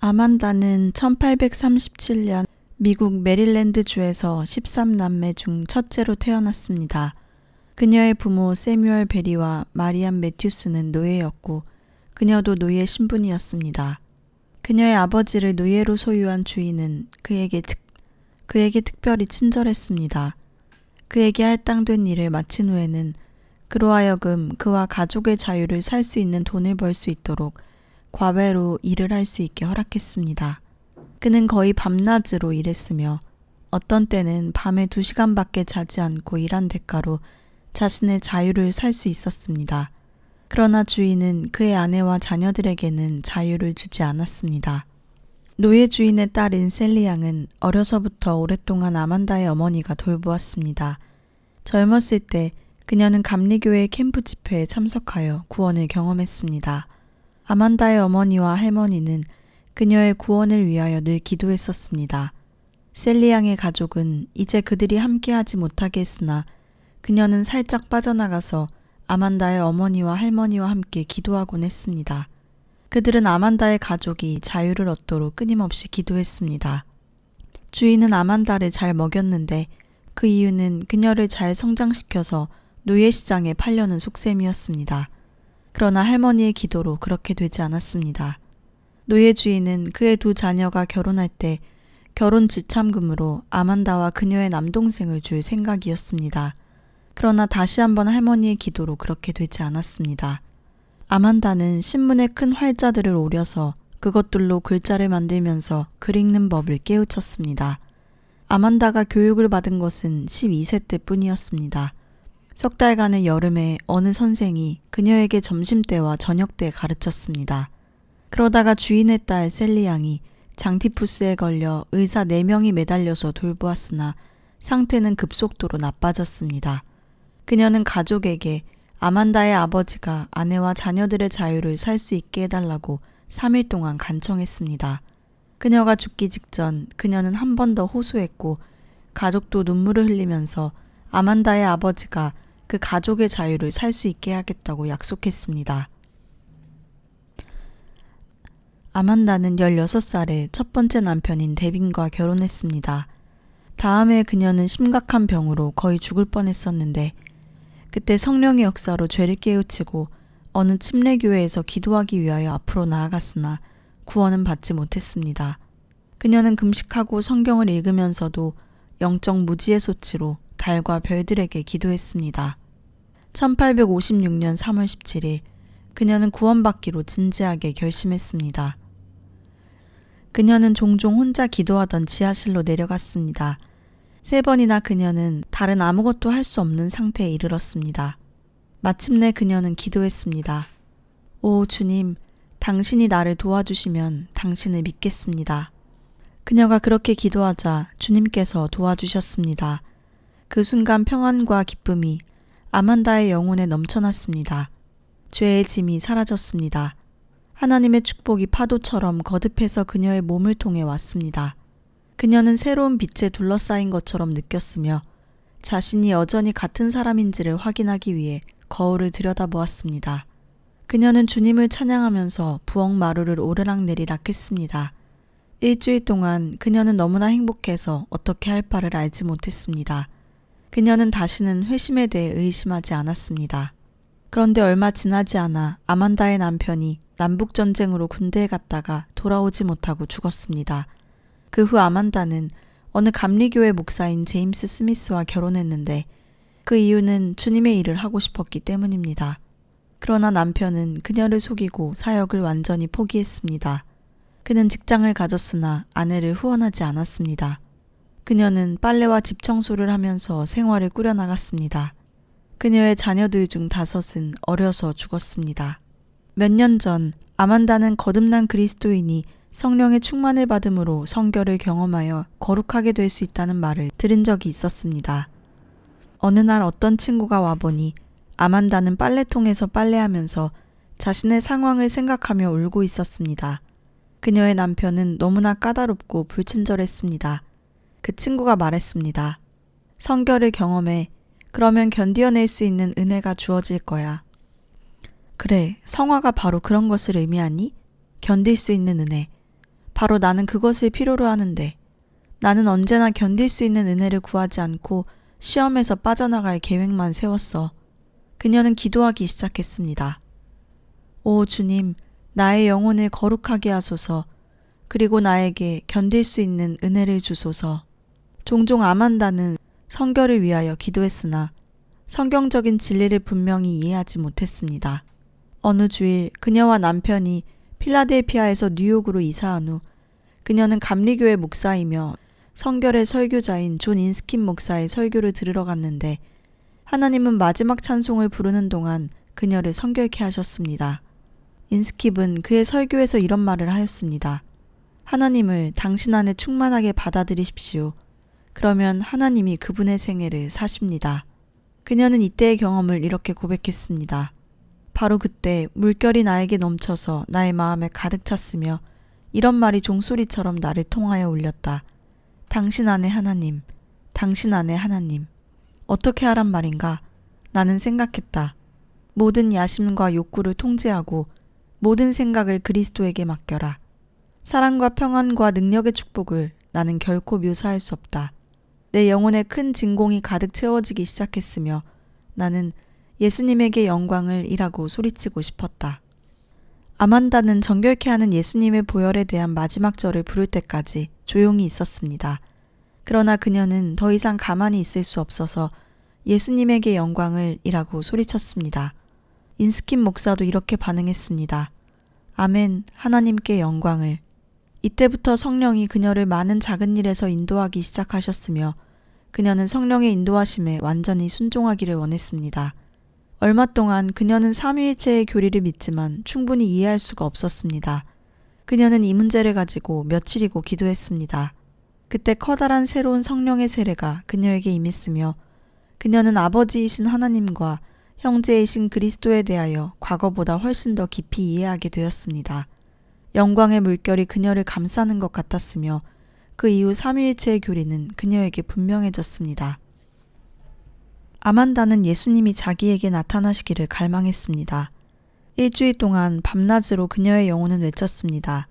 아만다는 1837년 미국 메릴랜드주에서 13남매 중 첫째로 태어났습니다. 그녀의 부모 세뮤얼 베리와 마리안 매튜스는 노예였고 그녀도 노예 신분이었습니다. 그녀의 아버지를 노예로 소유한 주인은 그에게 특별히 친절했습니다. 그에게 할당된 일을 마친 후에는 그로 하여금 그와 가족의 자유를 살 수 있는 돈을 벌 수 있도록 과외로 일을 할 수 있게 허락했습니다. 그는 거의 밤낮으로 일했으며 어떤 때는 밤에 2시간밖에 자지 않고 일한 대가로 자신의 자유를 살 수 있었습니다. 그러나 주인은 그의 아내와 자녀들에게는 자유를 주지 않았습니다. 노예 주인의 딸인 셀리 양은 어려서부터 오랫동안 아만다의 어머니가 돌보았습니다. 젊었을 때 그녀는 감리교회 캠프 집회에 참석하여 구원을 경험했습니다. 아만다의 어머니와 할머니는 그녀의 구원을 위하여 늘 기도했었습니다. 셀리 양의 가족은 이제 그들이 함께하지 못하게 했으나 그녀는 살짝 빠져나가서 아만다의 어머니와 할머니와 함께 기도하곤 했습니다. 그들은 아만다의 가족이 자유를 얻도록 끊임없이 기도했습니다. 주인은 아만다를 잘 먹였는데 그 이유는 그녀를 잘 성장시켜서 노예시장에 팔려는 속셈이었습니다. 그러나 할머니의 기도로 그렇게 되지 않았습니다. 노예 주인은 그의 2 자녀가 결혼할 때 결혼 지참금으로 아만다와 그녀의 남동생을 줄 생각이었습니다. 그러나 다시 한번 할머니의 기도로 그렇게 되지 않았습니다. 아만다는 신문에 큰 활자들을 오려서 그것들로 글자를 만들면서 글 읽는 법을 깨우쳤습니다. 아만다가 교육을 받은 것은 12세 때뿐이었습니다. 석 달간의 여름에 어느 선생이 그녀에게 점심때와 저녁때 가르쳤습니다. 그러다가 주인의 딸 셀리 양이 장티푸스에 걸려 의사 4명이 매달려서 돌보았으나 상태는 급속도로 나빠졌습니다. 그녀는 가족에게 아만다의 아버지가 아내와 자녀들의 자유를 살 수 있게 해달라고 3일 동안 간청했습니다. 그녀가 죽기 직전 그녀는 한 번 더 호소했고 가족도 눈물을 흘리면서 아만다의 아버지가 그 가족의 자유를 살 수 있게 하겠다고 약속했습니다. 아만다는 16살에 첫 번째 남편인 데빈과 결혼했습니다. 다음에 그녀는 심각한 병으로 거의 죽을 뻔했었는데 그때 성령의 역사로 죄를 깨우치고 어느 침례교회에서 기도하기 위하여 앞으로 나아갔으나 구원은 받지 못했습니다. 그녀는 금식하고 성경을 읽으면서도 영적 무지의 소치로 달과 별들에게 기도했습니다. 1856년 3월 17일 그녀는 구원받기로 진지하게 결심했습니다. 그녀는 종종 혼자 기도하던 지하실로 내려갔습니다. 3번이나 그녀는 다른 아무것도 할 수 없는 상태에 이르렀습니다. 마침내 그녀는 기도했습니다. 오 주님, 당신이 나를 도와주시면 당신을 믿겠습니다. 그녀가 그렇게 기도하자 주님께서 도와주셨습니다. 그 순간 평안과 기쁨이 아만다의 영혼에 넘쳐났습니다. 죄의 짐이 사라졌습니다. 하나님의 축복이 파도처럼 거듭해서 그녀의 몸을 통해 왔습니다. 그녀는 새로운 빛에 둘러싸인 것처럼 느꼈으며 자신이 여전히 같은 사람인지를 확인하기 위해 거울을 들여다보았습니다. 그녀는 주님을 찬양하면서 부엌 마루를 오르락내리락 했습니다. 일주일 동안 그녀는 너무나 행복해서 어떻게 할 바를 알지 못했습니다. 그녀는 다시는 회심에 대해 의심하지 않았습니다. 그런데 얼마 지나지 않아 아만다의 남편이 남북전쟁으로 군대에 갔다가 돌아오지 못하고 죽었습니다. 그 후 아만다는 어느 감리교회 목사인 제임스 스미스와 결혼했는데 그 이유는 주님의 일을 하고 싶었기 때문입니다. 그러나 남편은 그녀를 속이고 사역을 완전히 포기했습니다. 그는 직장을 가졌으나 아내를 후원하지 않았습니다. 그녀는 빨래와 집 청소를 하면서 생활을 꾸려나갔습니다. 그녀의 자녀들 중 5은 어려서 죽었습니다. 몇 년 전 아만다는 거듭난 그리스도인이 성령의 충만을 받음으로 성결을 경험하여 거룩하게 될 수 있다는 말을 들은 적이 있었습니다. 어느 날 어떤 친구가 와보니 아만다는 빨래통에서 빨래하면서 자신의 상황을 생각하며 울고 있었습니다. 그녀의 남편은 너무나 까다롭고 불친절했습니다. 그 친구가 말했습니다. 성결을 경험해. 그러면 견디어낼 수 있는 은혜가 주어질 거야. 그래, 성화가 바로 그런 것을 의미하니? 견딜 수 있는 은혜. 바로 나는 그것을 필요로 하는데 나는 언제나 견딜 수 있는 은혜를 구하지 않고 시험에서 빠져나갈 계획만 세웠어. 그녀는 기도하기 시작했습니다. 오 주님, 나의 영혼을 거룩하게 하소서. 그리고 나에게 견딜 수 있는 은혜를 주소서. 종종 아만다는 성결을 위하여 기도했으나 성경적인 진리를 분명히 이해하지 못했습니다. 어느 주일 그녀와 남편이 필라델피아에서 뉴욕으로 이사한 후 그녀는 감리교회 목사이며 성결의 설교자인 존 인스킨 목사의 설교를 들으러 갔는데 하나님은 마지막 찬송을 부르는 동안 그녀를 성결케 하셨습니다. 인스킵은 그의 설교에서 이런 말을 하였습니다. 하나님을 당신 안에 충만하게 받아들이십시오. 그러면 하나님이 그분의 생애를 사십니다. 그녀는 이때의 경험을 이렇게 고백했습니다. 바로 그때 물결이 나에게 넘쳐서 나의 마음에 가득 찼으며 이런 말이 종소리처럼 나를 통하여 울렸다. 당신 안에 하나님, 당신 안에 하나님. 어떻게 하란 말인가? 나는 생각했다. 모든 야심과 욕구를 통제하고 모든 생각을 그리스도에게 맡겨라. 사랑과 평안과 능력의 축복을 나는 결코 묘사할 수 없다. 내 영혼에 큰 진공이 가득 채워지기 시작했으며 나는 예수님에게 영광을 이라고 소리치고 싶었다. 아만다는 정결케 하는 예수님의 보혈에 대한 마지막 절을 부를 때까지 조용히 있었습니다. 그러나 그녀는 더 이상 가만히 있을 수 없어서 예수님에게 영광을 이라고 소리쳤습니다. 인스킨 목사도 이렇게 반응했습니다. 아멘, 하나님께 영광을. 이때부터 성령이 그녀를 많은 작은 일에서 인도하기 시작하셨으며 그녀는 성령의 인도하심에 완전히 순종하기를 원했습니다. 얼마 동안 그녀는 삼위일체의 교리를 믿지만 충분히 이해할 수가 없었습니다. 그녀는 이 문제를 가지고 며칠이고 기도했습니다. 그때 커다란 새로운 성령의 세례가 그녀에게 임했으며 그녀는 아버지이신 하나님과 형제이신 그리스도에 대하여 과거보다 훨씬 더 깊이 이해하게 되었습니다. 영광의 물결이 그녀를 감싸는 것 같았으며 그 이후 삼위일체의 교리는 그녀에게 분명해졌습니다. 아만다는 예수님이 자기에게 나타나시기를 갈망했습니다. 일주일 동안 밤낮으로 그녀의 영혼은 외쳤습니다.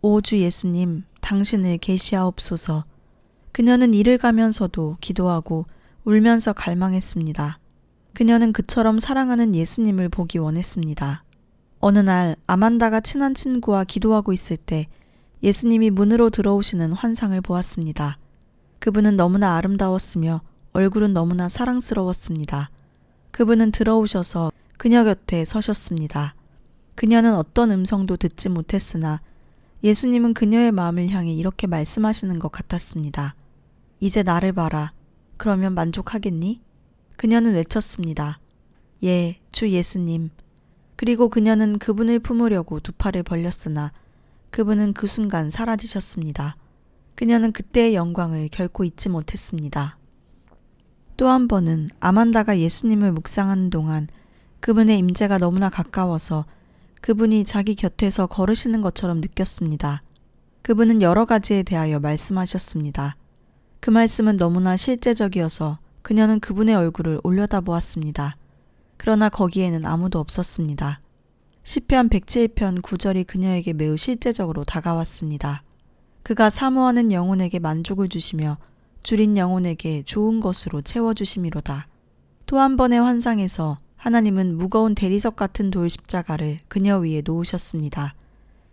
오 주 예수님, 당신을 계시하옵소서. 그녀는 일을 가면서도 기도하고 울면서 갈망했습니다. 그녀는 그처럼 사랑하는 예수님을 보기 원했습니다. 어느 날 아만다가 친한 친구와 기도하고 있을 때 예수님이 문으로 들어오시는 환상을 보았습니다. 그분은 너무나 아름다웠으며 얼굴은 너무나 사랑스러웠습니다. 그분은 들어오셔서 그녀 곁에 서셨습니다. 그녀는 어떤 음성도 듣지 못했으나 예수님은 그녀의 마음을 향해 이렇게 말씀하시는 것 같았습니다. 이제 나를 봐라. 그러면 만족하겠니? 그녀는 외쳤습니다. 예, 주 예수님. 그리고 그녀는 그분을 품으려고 두 팔을 벌렸으나 그분은 그 순간 사라지셨습니다. 그녀는 그때의 영광을 결코 잊지 못했습니다. 또 한 번은 아만다가 예수님을 묵상하는 동안 그분의 임재가 너무나 가까워서 그분이 자기 곁에서 걸으시는 것처럼 느꼈습니다. 그분은 여러 가지에 대하여 말씀하셨습니다. 그 말씀은 너무나 실제적이어서 그녀는 그분의 얼굴을 올려다보았습니다. 그러나 거기에는 아무도 없었습니다. 시편 107편 9절이 그녀에게 매우 실제적으로 다가왔습니다. 그가 사모하는 영혼에게 만족을 주시며 줄인 영혼에게 좋은 것으로 채워주심이로다. 또 한 번의 환상에서 하나님은 무거운 대리석 같은 돌 십자가를 그녀 위에 놓으셨습니다.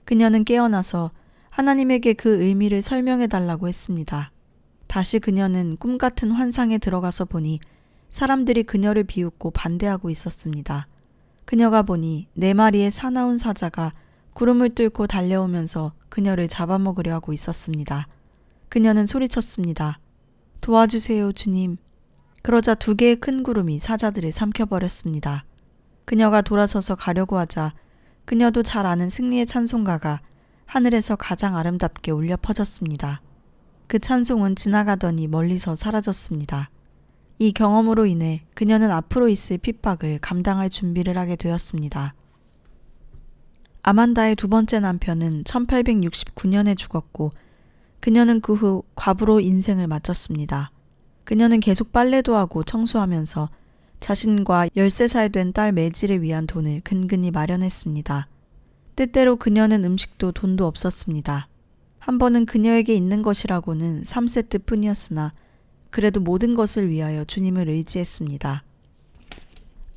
그녀는 깨어나서 하나님에게 그 의미를 설명해 달라고 했습니다. 다시 그녀는 꿈 같은 환상에 들어가서 보니 사람들이 그녀를 비웃고 반대하고 있었습니다. 그녀가 보니 4마리의 사나운 사자가 구름을 뚫고 달려오면서 그녀를 잡아먹으려 하고 있었습니다. 그녀는 소리쳤습니다. 도와주세요, 주님. 그러자 2개의 큰 구름이 사자들을 삼켜버렸습니다. 그녀가 돌아서서 가려고 하자 그녀도 잘 아는 승리의 찬송가가 하늘에서 가장 아름답게 울려 퍼졌습니다. 그 찬송은 지나가더니 멀리서 사라졌습니다. 이 경험으로 인해 그녀는 앞으로 있을 핍박을 감당할 준비를 하게 되었습니다. 아만다의 2번째 남편은 1869년에 죽었고 그녀는 그 후 과부로 인생을 마쳤습니다. 그녀는 계속 빨래도 하고 청소하면서 자신과 13살 된 딸 매지를 위한 돈을 근근히 마련했습니다. 때때로 그녀는 음식도 돈도 없었습니다. 한 번은 그녀에게 있는 것이라고는 3세트 뿐이었으나 그래도 모든 것을 위하여 주님을 의지했습니다.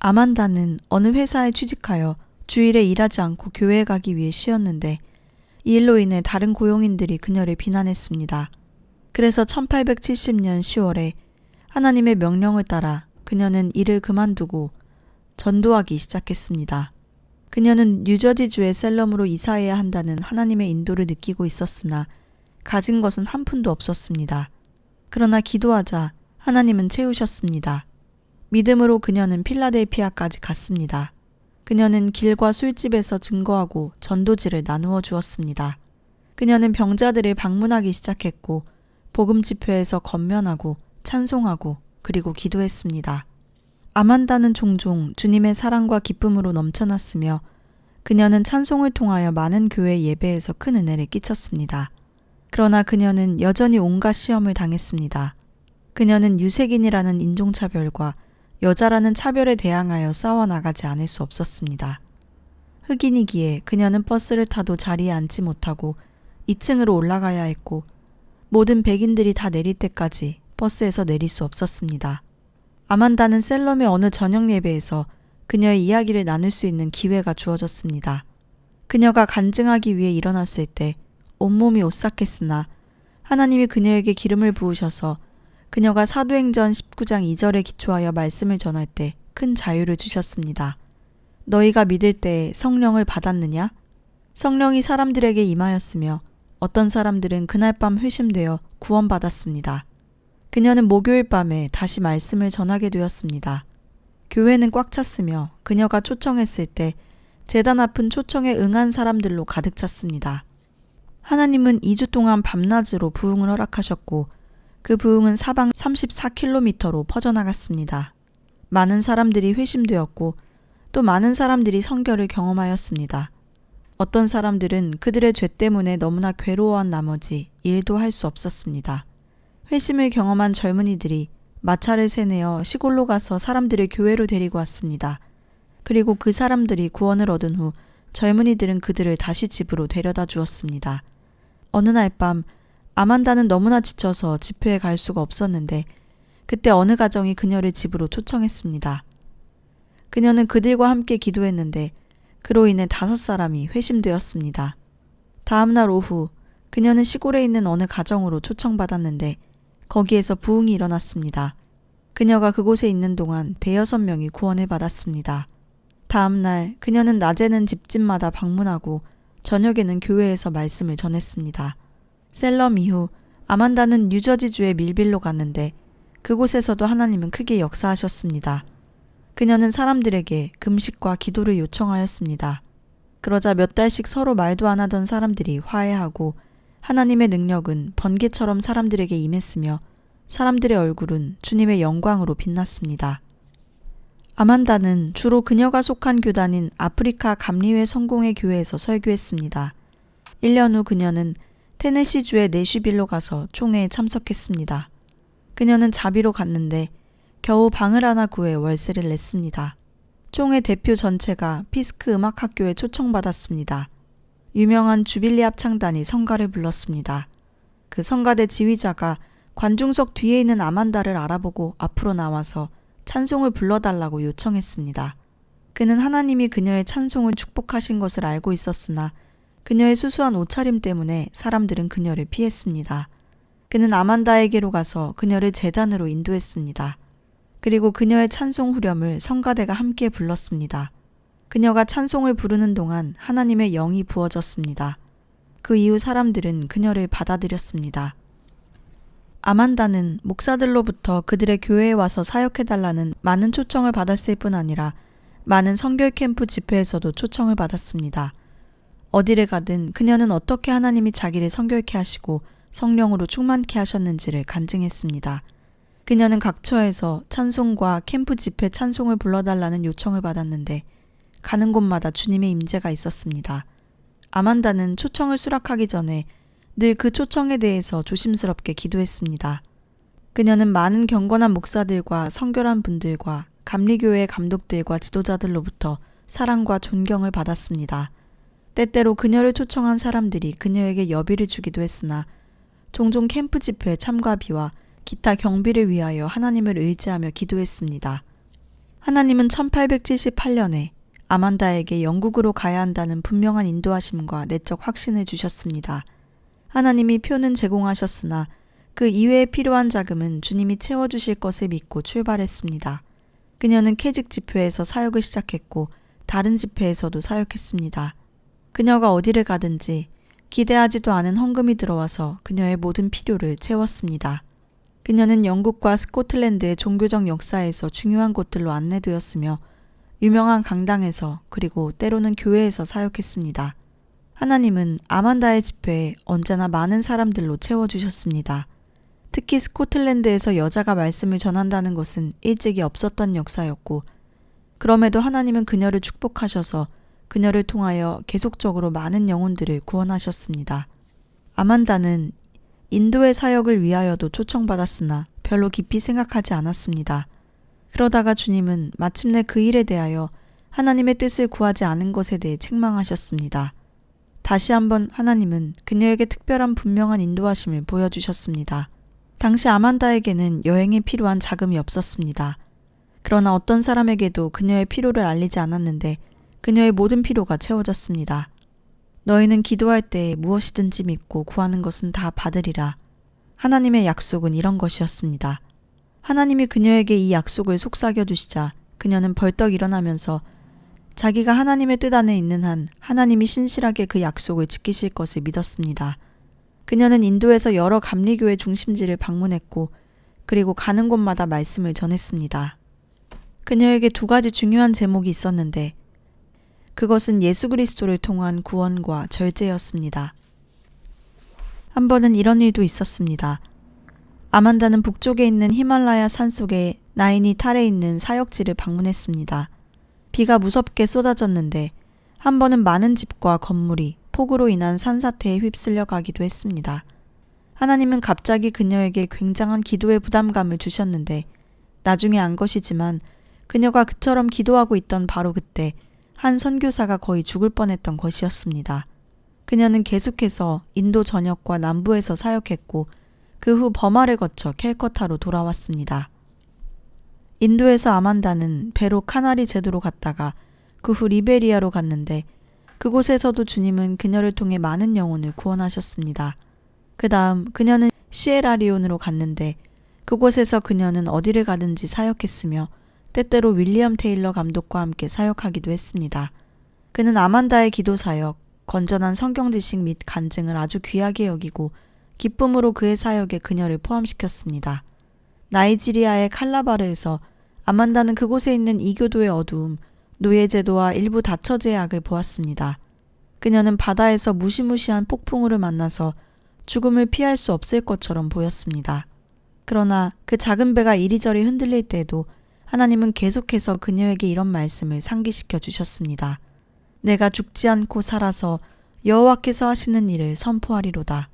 아만다는 어느 회사에 취직하여 주일에 일하지 않고 교회에 가기 위해 쉬었는데 이 일로 인해 다른 고용인들이 그녀를 비난했습니다. 그래서 1870년 10월에 하나님의 명령을 따라 그녀는 일을 그만두고 전도하기 시작했습니다. 그녀는 뉴저지주의 셀럼으로 이사해야 한다는 하나님의 인도를 느끼고 있었으나 가진 것은 한 푼도 없었습니다. 그러나 기도하자 하나님은 채우셨습니다. 믿음으로 그녀는 필라델피아까지 갔습니다. 그녀는 길과 술집에서 증거하고 전도지를 나누어 주었습니다. 그녀는 병자들을 방문하기 시작했고 복음 집회에서 권면하고 찬송하고 그리고 기도했습니다. 아만다는 종종 주님의 사랑과 기쁨으로 넘쳐났으며 그녀는 찬송을 통하여 많은 교회 예배에서 큰 은혜를 끼쳤습니다. 그러나 그녀는 여전히 온갖 시험을 당했습니다. 그녀는 유색인이라는 인종차별과 여자라는 차별에 대항하여 싸워나가지 않을 수 없었습니다. 흑인이기에 그녀는 버스를 타도 자리에 앉지 못하고 2층으로 올라가야 했고 모든 백인들이 다 내릴 때까지 버스에서 내릴 수 없었습니다. 아만다는 셀럼의 어느 저녁 예배에서 그녀의 이야기를 나눌 수 있는 기회가 주어졌습니다. 그녀가 간증하기 위해 일어났을 때 온몸이 오싹했으나 하나님이 그녀에게 기름을 부으셔서 그녀가 사도행전 19장 2절에 기초하여 말씀을 전할 때 큰 자유를 주셨습니다. 너희가 믿을 때에 성령을 받았느냐? 성령이 사람들에게 임하였으며 어떤 사람들은 그날 밤 회심되어 구원받았습니다. 그녀는 목요일 밤에 다시 말씀을 전하게 되었습니다. 교회는 꽉 찼으며 그녀가 초청했을 때 제단 앞은 초청에 응한 사람들로 가득 찼습니다. 하나님은 2주 동안 밤낮으로 부흥을 허락하셨고 그 부흥은 사방 34km로 퍼져나갔습니다. 많은 사람들이 회심되었고 또 많은 사람들이 성결을 경험하였습니다. 어떤 사람들은 그들의 죄 때문에 너무나 괴로워한 나머지 일도 할 수 없었습니다. 회심을 경험한 젊은이들이 마차를 세내어 시골로 가서 사람들을 교회로 데리고 왔습니다. 그리고 그 사람들이 구원을 얻은 후 젊은이들은 그들을 다시 집으로 데려다 주었습니다. 어느 날 밤 아만다는 너무나 지쳐서 집회에 갈 수가 없었는데 그때 어느 가정이 그녀를 집으로 초청했습니다. 그녀는 그들과 함께 기도했는데 그로 인해 5사람이 회심되었습니다. 다음 날 오후 그녀는 시골에 있는 어느 가정으로 초청받았는데 거기에서 부흥이 일어났습니다. 그녀가 그곳에 있는 동안 6명이 구원을 받았습니다. 다음 날 그녀는 낮에는 집집마다 방문하고 저녁에는 교회에서 말씀을 전했습니다. 셀럼 이후 아만다는 뉴저지주의 밀빌로 갔는데 그곳에서도 하나님은 크게 역사하셨습니다. 그녀는 사람들에게 금식과 기도를 요청하였습니다. 그러자 몇 달씩 서로 말도 안 하던 사람들이 화해하고 하나님의 능력은 번개처럼 사람들에게 임했으며 사람들의 얼굴은 주님의 영광으로 빛났습니다. 아만다는 주로 그녀가 속한 교단인 아프리카 감리회 성공회 교회에서 설교했습니다. 1년 후 그녀는 테네시주의 내쉬빌로 가서 총회에 참석했습니다. 그녀는 자비로 갔는데 겨우 방을 하나 구해 월세를 냈습니다. 총회 대표 전체가 피스크 음악학교에 초청받았습니다. 유명한 주빌리 합창단이 성가를 불렀습니다. 그 성가대 지휘자가 관중석 뒤에 있는 아만다를 알아보고 앞으로 나와서 찬송을 불러달라고 요청했습니다. 그는 하나님이 그녀의 찬송을 축복하신 것을 알고 있었으나 그녀의 수수한 옷차림 때문에 사람들은 그녀를 피했습니다. 그는 아만다에게로 가서 그녀를 제단으로 인도했습니다. 그리고 그녀의 찬송 후렴을 성가대가 함께 불렀습니다. 그녀가 찬송을 부르는 동안 하나님의 영이 부어졌습니다. 그 이후 사람들은 그녀를 받아들였습니다. 아만다는 목사들로부터 그들의 교회에 와서 사역해달라는 많은 초청을 받았을 뿐 아니라 많은 성결 캠프 집회에서도 초청을 받았습니다. 어디를 가든 그녀는 어떻게 하나님이 자기를 성결케 하시고 성령으로 충만케 하셨는지를 간증했습니다. 그녀는 각 처에서 찬송과 캠프 집회 찬송을 불러달라는 요청을 받았는데 가는 곳마다 주님의 임재가 있었습니다. 아만다는 초청을 수락하기 전에 늘 그 초청에 대해서 조심스럽게 기도했습니다. 그녀는 많은 경건한 목사들과 성결한 분들과 감리교회 감독들과 지도자들로부터 사랑과 존경을 받았습니다. 때때로 그녀를 초청한 사람들이 그녀에게 여비를 주기도 했으나 종종 캠프 집회 참가비와 기타 경비를 위하여 하나님을 의지하며 기도했습니다. 하나님은 1878년에 아만다에게 영국으로 가야 한다는 분명한 인도하심과 내적 확신을 주셨습니다. 하나님이 표는 제공하셨으나 그 이외에 필요한 자금은 주님이 채워주실 것을 믿고 출발했습니다. 그녀는 캐직 집회에서 사역을 시작했고 다른 집회에서도 사역했습니다. 그녀가 어디를 가든지 기대하지도 않은 헌금이 들어와서 그녀의 모든 필요를 채웠습니다. 그녀는 영국과 스코틀랜드의 종교적 역사에서 중요한 곳들로 안내되었으며 유명한 강당에서 그리고 때로는 교회에서 사역했습니다. 하나님은 아만다의 집회에 언제나 많은 사람들로 채워주셨습니다. 특히 스코틀랜드에서 여자가 말씀을 전한다는 것은 일찍이 없었던 역사였고 그럼에도 하나님은 그녀를 축복하셔서 그녀를 통하여 계속적으로 많은 영혼들을 구원하셨습니다. 아만다는 인도의 사역을 위하여도 초청받았으나 별로 깊이 생각하지 않았습니다. 그러다가 주님은 마침내 그 일에 대하여 하나님의 뜻을 구하지 않은 것에 대해 책망하셨습니다. 다시 한번 하나님은 그녀에게 특별한 분명한 인도하심을 보여주셨습니다. 당시 아만다에게는 여행에 필요한 자금이 없었습니다. 그러나 어떤 사람에게도 그녀의 필요를 알리지 않았는데 그녀의 모든 필요가 채워졌습니다. 너희는 기도할 때 무엇이든지 믿고 구하는 것은 다 받으리라. 하나님의 약속은 이런 것이었습니다. 하나님이 그녀에게 이 약속을 속삭여 주시자 그녀는 벌떡 일어나면서 자기가 하나님의 뜻 안에 있는 한 하나님이 신실하게 그 약속을 지키실 것을 믿었습니다. 그녀는 인도에서 여러 감리교회 중심지를 방문했고 그리고 가는 곳마다 말씀을 전했습니다. 그녀에게 두 가지 중요한 제목이 있었는데 그것은 예수 그리스도를 통한 구원과 절제였습니다. 한 번은 이런 일도 있었습니다. 아만다는 북쪽에 있는 히말라야 산속의 나이니탈에 있는 사역지를 방문했습니다. 비가 무섭게 쏟아졌는데 한 번은 많은 집과 건물이 폭우로 인한 산사태에 휩쓸려 가기도 했습니다. 하나님은 갑자기 그녀에게 굉장한 기도의 부담감을 주셨는데 나중에 안 것이지만 그녀가 그처럼 기도하고 있던 바로 그때 한 선교사가 거의 죽을 뻔했던 것이었습니다. 그녀는 계속해서 인도 전역과 남부에서 사역했고 그 후 버마를 거쳐 캘커타로 돌아왔습니다. 인도에서 아만다는 배로 카나리 제도로 갔다가 그 후 리베리아로 갔는데 그곳에서도 주님은 그녀를 통해 많은 영혼을 구원하셨습니다. 그 다음 그녀는 시에라리온으로 갔는데 그곳에서 그녀는 어디를 가든지 사역했으며 때때로 윌리엄 테일러 감독과 함께 사역하기도 했습니다. 그는 아만다의 기도 사역, 건전한 성경 지식 및 간증을 아주 귀하게 여기고 기쁨으로 그의 사역에 그녀를 포함시켰습니다. 나이지리아의 칼라바르에서 아만다는 그곳에 있는 이교도의 어두움, 노예제도와 일부 다처제의 악을 보았습니다. 그녀는 바다에서 무시무시한 폭풍우를 만나서 죽음을 피할 수 없을 것처럼 보였습니다. 그러나 그 작은 배가 이리저리 흔들릴 때에도 하나님은 계속해서 그녀에게 이런 말씀을 상기시켜 주셨습니다. 내가 죽지 않고 살아서 여호와께서 하시는 일을 선포하리로다.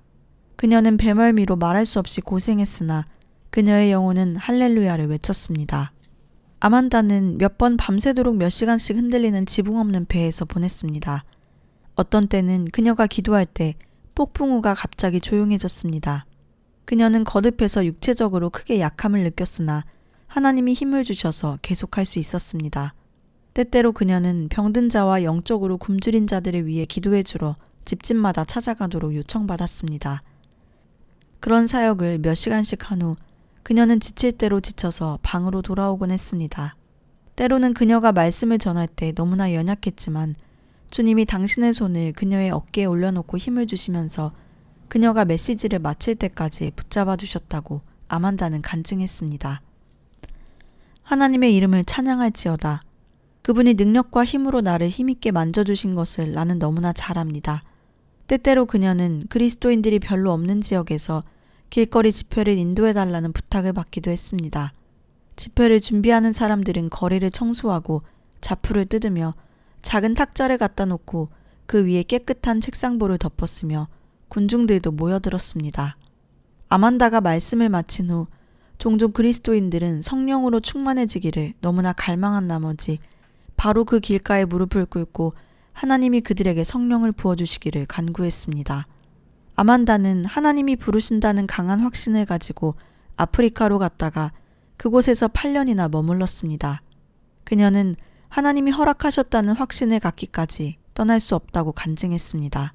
그녀는 배멀미로 말할 수 없이 고생했으나 그녀의 영혼은 할렐루야를 외쳤습니다. 아만다는 몇 번 밤새도록 몇 시간씩 흔들리는 지붕 없는 배에서 보냈습니다. 어떤 때는 그녀가 기도할 때 폭풍우가 갑자기 조용해졌습니다. 그녀는 거듭해서 육체적으로 크게 약함을 느꼈으나 하나님이 힘을 주셔서 계속할 수 있었습니다. 때때로 그녀는 병든 자와 영적으로 굶주린 자들을 위해 기도해 주러 집집마다 찾아가도록 요청받았습니다. 그런 사역을 몇 시간씩 한 후 그녀는 지칠 대로 지쳐서 방으로 돌아오곤 했습니다. 때로는 그녀가 말씀을 전할 때 너무나 연약했지만 주님이 당신의 손을 그녀의 어깨에 올려놓고 힘을 주시면서 그녀가 메시지를 마칠 때까지 붙잡아 주셨다고 아만다는 간증했습니다. 하나님의 이름을 찬양할지어다. 그분이 능력과 힘으로 나를 힘있게 만져주신 것을 나는 너무나 잘 압니다. 때때로 그녀는 그리스도인들이 별로 없는 지역에서 길거리 집회를 인도해달라는 부탁을 받기도 했습니다. 집회를 준비하는 사람들은 거리를 청소하고 자풀을 뜯으며 작은 탁자를 갖다 놓고 그 위에 깨끗한 책상볼을 덮었으며 군중들도 모여들었습니다. 아만다가 말씀을 마친 후 종종 그리스도인들은 성령으로 충만해지기를 너무나 갈망한 나머지 바로 그 길가에 무릎을 꿇고 하나님이 그들에게 성령을 부어주시기를 간구했습니다. 아만다는 하나님이 부르신다는 강한 확신을 가지고 아프리카로 갔다가 그곳에서 8년이나 머물렀습니다. 그녀는 하나님이 허락하셨다는 확신을 갖기까지 떠날 수 없다고 간증했습니다.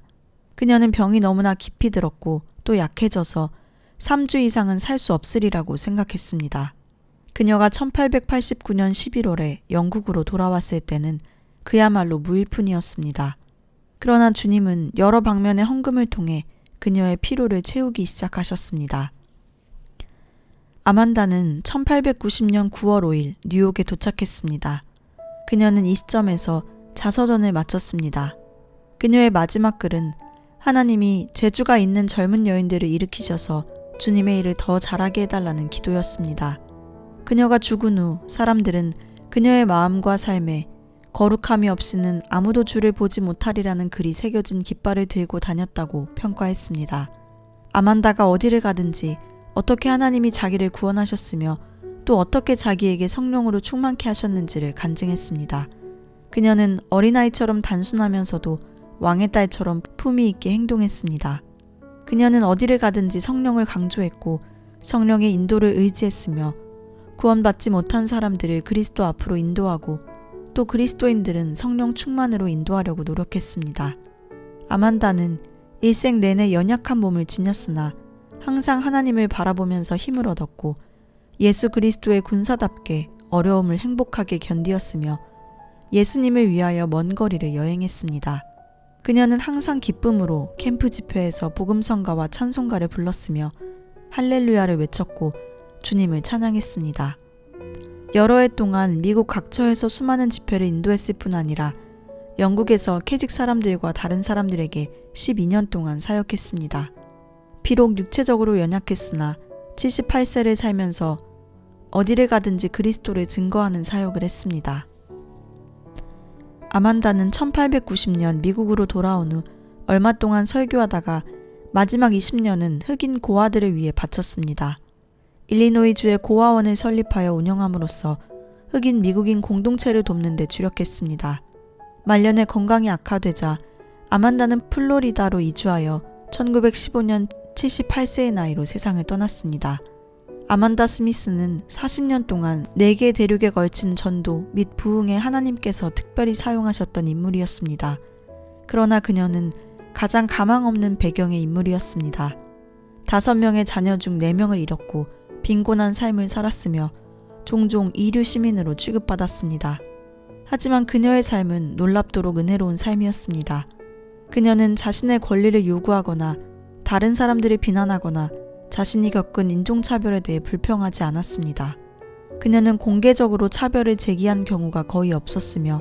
그녀는 병이 너무나 깊이 들었고 또 약해져서 3주 이상은 살 수 없으리라고 생각했습니다. 그녀가 1889년 11월에 영국으로 돌아왔을 때는 그야말로 무일푼이었습니다. 그러나 주님은 여러 방면의 헌금을 통해 그녀의 피로를 채우기 시작하셨습니다. 아만다는 1890년 9월 5일 뉴욕에 도착했습니다. 그녀는 이 시점에서 자서전을 마쳤습니다. 그녀의 마지막 글은 하나님이 재주가 있는 젊은 여인들을 일으키셔서 주님의 일을 더 잘하게 해달라는 기도였습니다. 그녀가 죽은 후 사람들은 그녀의 마음과 삶에 거룩함이 없이는 아무도 주를 보지 못하리라는 글이 새겨진 깃발을 들고 다녔다고 평가했습니다. 아만다가 어디를 가든지 어떻게 하나님이 자기를 구원하셨으며 또 어떻게 자기에게 성령으로 충만케 하셨는지를 간증했습니다. 그녀는 어린아이처럼 단순하면서도 왕의 딸처럼 품위 있게 행동했습니다. 그녀는 어디를 가든지 성령을 강조했고 성령의 인도를 의지했으며 구원받지 못한 사람들을 그리스도 앞으로 인도하고 또 그리스도인들은 성령 충만으로 인도하려고 노력했습니다. 아만다는 일생 내내 연약한 몸을 지녔으나 항상 하나님을 바라보면서 힘을 얻었고 예수 그리스도의 군사답게 어려움을 행복하게 견디었으며 예수님을 위하여 먼 거리를 여행했습니다. 그녀는 항상 기쁨으로 캠프 집회에서 복음성가와 찬송가를 불렀으며 할렐루야를 외쳤고 주님을 찬양했습니다. 여러 해 동안 미국 각처에서 수많은 집회를 인도했을 뿐 아니라 영국에서 캐직 사람들과 다른 사람들에게 12년 동안 사역했습니다. 비록 육체적으로 연약했으나 78세를 살면서 어디를 가든지 그리스도를 증거하는 사역을 했습니다. 아만다는 1890년 미국으로 돌아온 후 얼마 동안 설교하다가 마지막 20년은 흑인 고아들을 위해 바쳤습니다. 일리노이주의 고아원을 설립하여 운영함으로써 흑인 미국인 공동체를 돕는 데 주력했습니다. 말년에 건강이 악화되자 아만다는 플로리다로 이주하여 1915년 78세의 나이로 세상을 떠났습니다. 아만다 스미스는 40년 동안 4개 대륙에 걸친 전도 및 부흥에 하나님께서 특별히 사용하셨던 인물이었습니다. 그러나 그녀는 가장 가망 없는 배경의 인물이었습니다. 5명의 자녀 중 4명을 잃었고 빈곤한 삶을 살았으며 종종 이류 시민으로 취급받았습니다. 하지만 그녀의 삶은 놀랍도록 은혜로운 삶이었습니다. 그녀는 자신의 권리를 요구하거나 다른 사람들을 비난하거나 자신이 겪은 인종차별에 대해 불평하지 않았습니다. 그녀는 공개적으로 차별을 제기한 경우가 거의 없었으며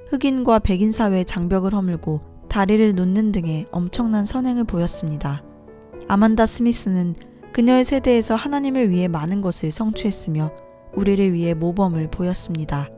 흑인과 백인 사회의 장벽을 허물고 다리를 놓는 등의 엄청난 선행을 보였습니다. 아만다 스미스는 그녀의 세대에서 하나님을 위해 많은 것을 성취했으며 우리를 위해 모범을 보였습니다.